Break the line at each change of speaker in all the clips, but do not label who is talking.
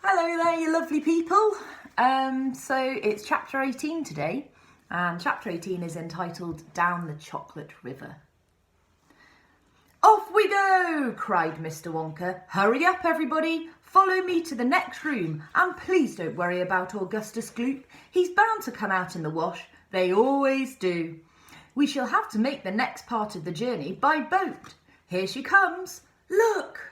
Hello there, you lovely people. So it's chapter 18 today, and chapter 18 is entitled Down the Chocolate River. Off we go, cried Mr. Wonka. Hurry up, everybody. Follow me to the next room, and please don't worry about Augustus Gloop. He's bound to come out in the wash. They always do. We shall have to make the next part of the journey by boat. Here she comes. Look!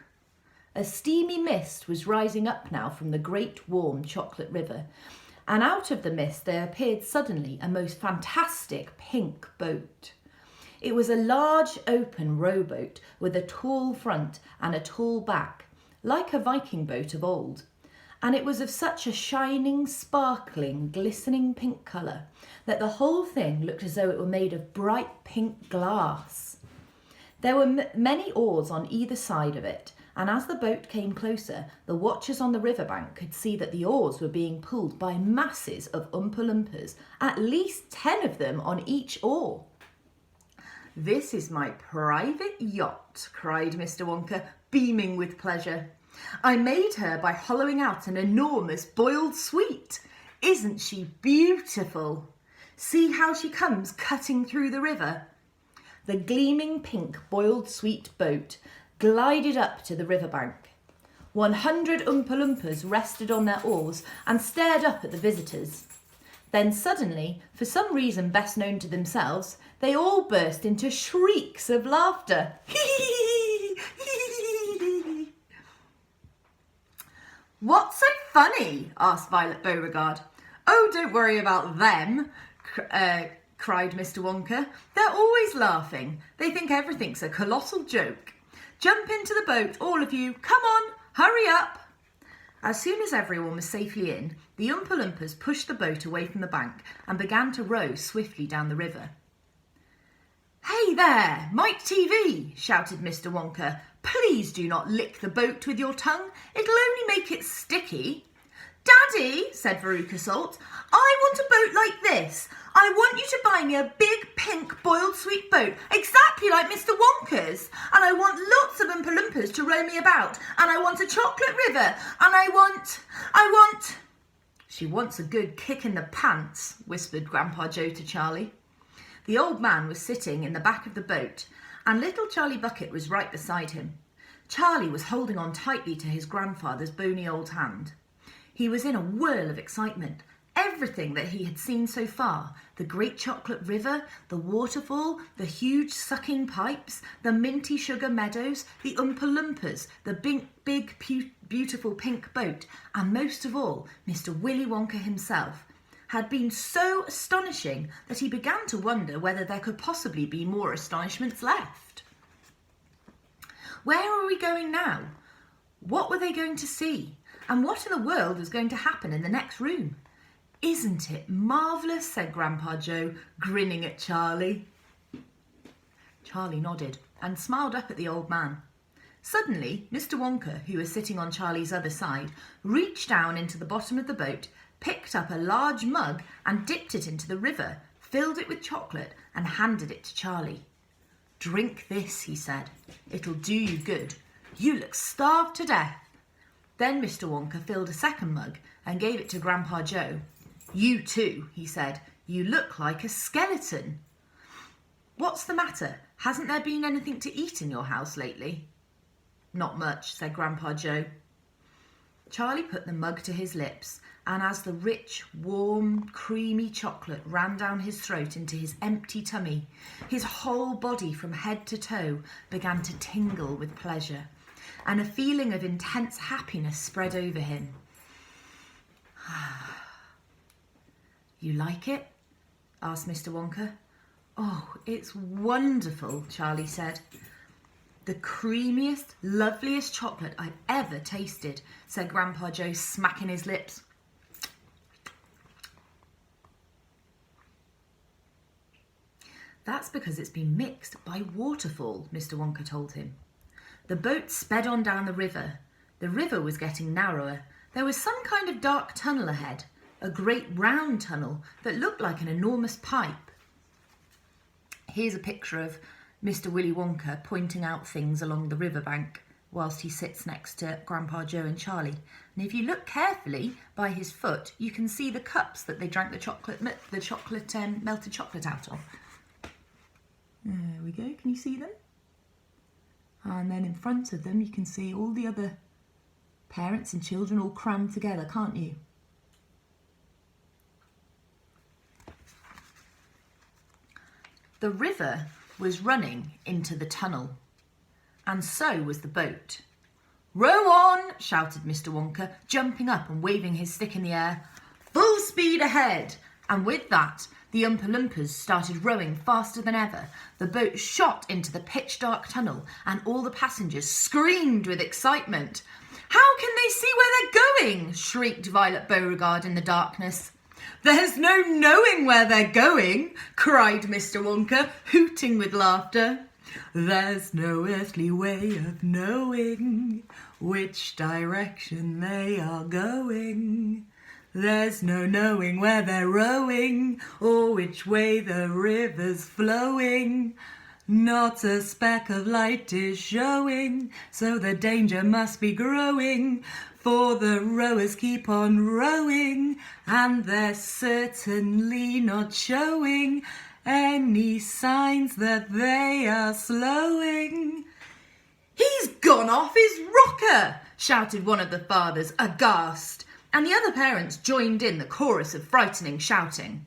A steamy mist was rising up now from the great warm chocolate river, and out of the mist there appeared suddenly a most fantastic pink boat. It was a large open rowboat with a tall front and a tall back, like a Viking boat of old, and it was of such a shining, sparkling, glistening pink colour that the whole thing looked as though it were made of bright pink glass. There were many oars on either side of it, and as the boat came closer, the watchers on the riverbank could see that the oars were being pulled by masses of Oompa Loompas, at least 10 of them on each oar. This is my private yacht, cried Mr. Wonka, beaming with pleasure. I made her by hollowing out an enormous boiled sweet. Isn't she beautiful? See how she comes cutting through the river. The gleaming pink boiled sweet boat glided up to the riverbank. 100 Oompa Loompas rested on their oars and stared up at the visitors. Then suddenly, for some reason best known to themselves, they all burst into shrieks of laughter. What's so funny? Asked Violet Beauregard. Oh, don't worry about them, cried Mr. Wonka. They're always laughing. They think everything's a colossal joke. Jump into the boat, all of you. Come on, hurry up. As soon as everyone was safely in, the Oompa Loompas pushed the boat away from the bank and began to row swiftly down the river. Hey there, Mike TV, shouted Mr. Wonka. Please do not lick the boat with your tongue. It'll only make it sticky. Daddy, said Veruca Salt, I want a boat like this. I want you to buy me a big pink boiled sweet boat, exactly like Mr. Wonka's. And I want lots of Oompa Loompas to row me about. And I want a chocolate river. And I want... She wants a good kick in the pants, whispered Grandpa Joe to Charlie. The old man was sitting in the back of the boat, and little Charlie Bucket was right beside him. Charlie was holding on tightly to his grandfather's bony old hand. He was in a whirl of excitement. Everything that he had seen so far, the great chocolate river, the waterfall, the huge sucking pipes, the minty sugar meadows, the Oompa Loompas, the big, beautiful pink boat, and most of all, Mr. Willy Wonka himself, had been so astonishing that he began to wonder whether there could possibly be more astonishments left. Where were we going now? What were they going to see? And what in the world was going to happen in the next room? Isn't it marvellous, said Grandpa Joe, grinning at Charlie. Charlie nodded and smiled up at the old man. Suddenly, Mr. Wonka, who was sitting on Charlie's other side, reached down into the bottom of the boat, picked up a large mug and dipped it into the river, filled it with chocolate and handed it to Charlie. Drink this, he said. It'll do you good. You look starved to death. Then Mr. Wonka filled a second mug and gave it to Grandpa Joe. You too, he said. You look like a skeleton. What's the matter? Hasn't there been anything to eat in your house lately? Not much, said Grandpa Joe. Charlie put the mug to his lips, and as the rich, warm, creamy chocolate ran down his throat into his empty tummy, his whole body from head to toe began to tingle with pleasure, and a feeling of intense happiness spread over him. You like it? Asked Mr. Wonka. Oh, it's wonderful, Charlie said. The creamiest, loveliest chocolate I've ever tasted, said Grandpa Joe, smacking his lips. That's because it's been mixed by waterfall, Mr. Wonka told him. The boat sped on down the river. The river was getting narrower. There was some kind of dark tunnel ahead, a great round tunnel that looked like an enormous pipe. Here's a picture of Mr. Willy Wonka pointing out things along the riverbank. whilst he sits next to Grandpa Joe and Charlie. And if you look carefully by his foot, you can see the cups that they drank the melted chocolate out of. There we go, can you see them? And then in front of them you can see all the other parents and children all crammed together, can't you? The river was running into the tunnel, and so was the boat. "Row on!" shouted Mr. Wonka, jumping up and waving his stick in the air. "Full speed ahead!" And with that, the Oompa Loompas started rowing faster than ever. The boat shot into the pitch-dark tunnel, and all the passengers screamed with excitement. "How can they see where they're going?" shrieked Violet Beauregard in the darkness. "There's no knowing where they're going," cried Mr. Wonka, hooting with laughter. "There's no earthly way of knowing which direction they are going. There's no knowing where they're rowing or which way the river's flowing. Not a speck of light is showing, so the danger must be growing. For the rowers keep on rowing, and they're certainly not showing any signs that they are slowing." "He's gone off his rocker!" shouted one of the fathers, aghast, and the other parents joined in the chorus of frightening shouting.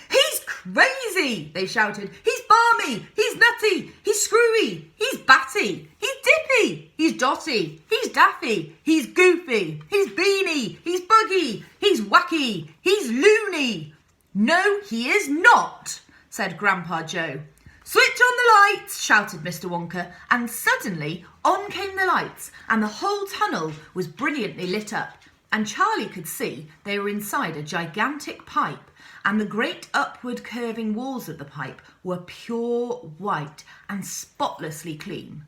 "He's crazy!" they shouted. "He's balmy! He's nutty! He's screwy! He's batty! He's dippy! He's dotty! He's daffy! He's goofy! He's beany! He's buggy! He's wacky! He's loony!" "No, he is not!" said Grandpa Joe. "Switch on the lights!" shouted Mr. Wonka, and suddenly on came the lights, and the whole tunnel was brilliantly lit up, and Charlie could see they were inside a gigantic pipe, and the great upward curving walls of the pipe were pure white and spotlessly clean.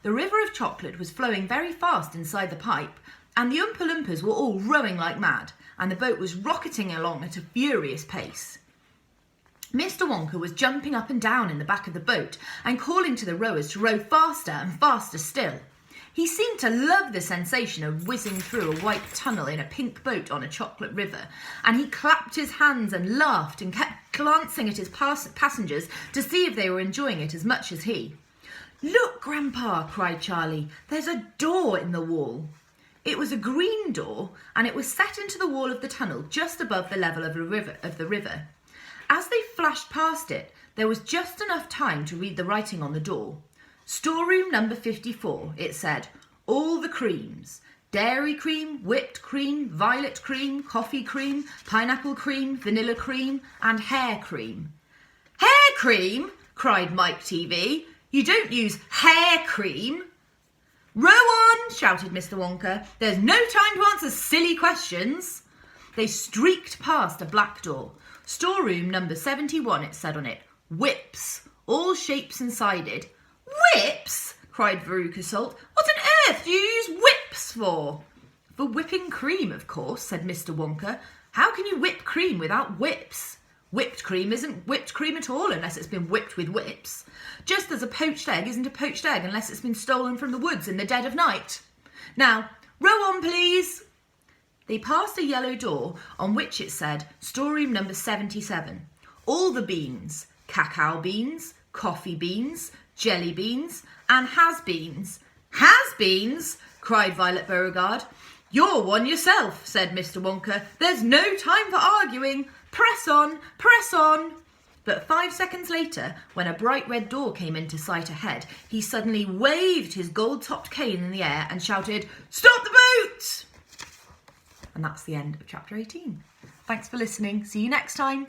The river of chocolate was flowing very fast inside the pipe, and the Oompa Loompas were all rowing like mad, and the boat was rocketing along at a furious pace. Mr. Wonka was jumping up and down in the back of the boat and calling to the rowers to row faster and faster still. He seemed to love the sensation of whizzing through a white tunnel in a pink boat on a chocolate river, and he clapped his hands and laughed and kept glancing at his passengers to see if they were enjoying it as much as he. "Look, Grandpa," cried Charlie, "there's a door in the wall." It was a green door, and it was set into the wall of the tunnel just above the level of the river. As they flashed past it, there was just enough time to read the writing on the door. "Storeroom number 54, it said, all the creams. Dairy cream, whipped cream, violet cream, coffee cream, pineapple cream, vanilla cream, and hair cream." "Hair cream?" cried Mike TV. "You don't use hair cream." "Row on!" shouted Mr. Wonka. "There's no time to answer silly questions." They streaked past a black door. "Storeroom number 71, it said on it. Whips, all shapes and sided." "Whips?" cried Veruca Salt. "What on earth do you use whips for?" "For whipping cream, of course," said Mr. Wonka. "How can you whip cream without whips? Whipped cream isn't whipped cream at all unless it's been whipped with whips. Just as a poached egg isn't a poached egg unless it's been stolen from the woods in the dead of night. Now, row on, please." They passed a yellow door on which it said, "Storeroom number 77. All the beans. Cacao beans, coffee beans, jelly beans, and has-beens." "Has-beens?" cried Violet Beauregard. "You're one yourself," said Mr. Wonka. "There's no time for arguing. Press on, press on." But 5 seconds later, when a bright red door came into sight ahead, he suddenly waved his gold-topped cane in the air and shouted, "Stop the boat!" And that's the end of chapter 18. Thanks for listening. See you next time.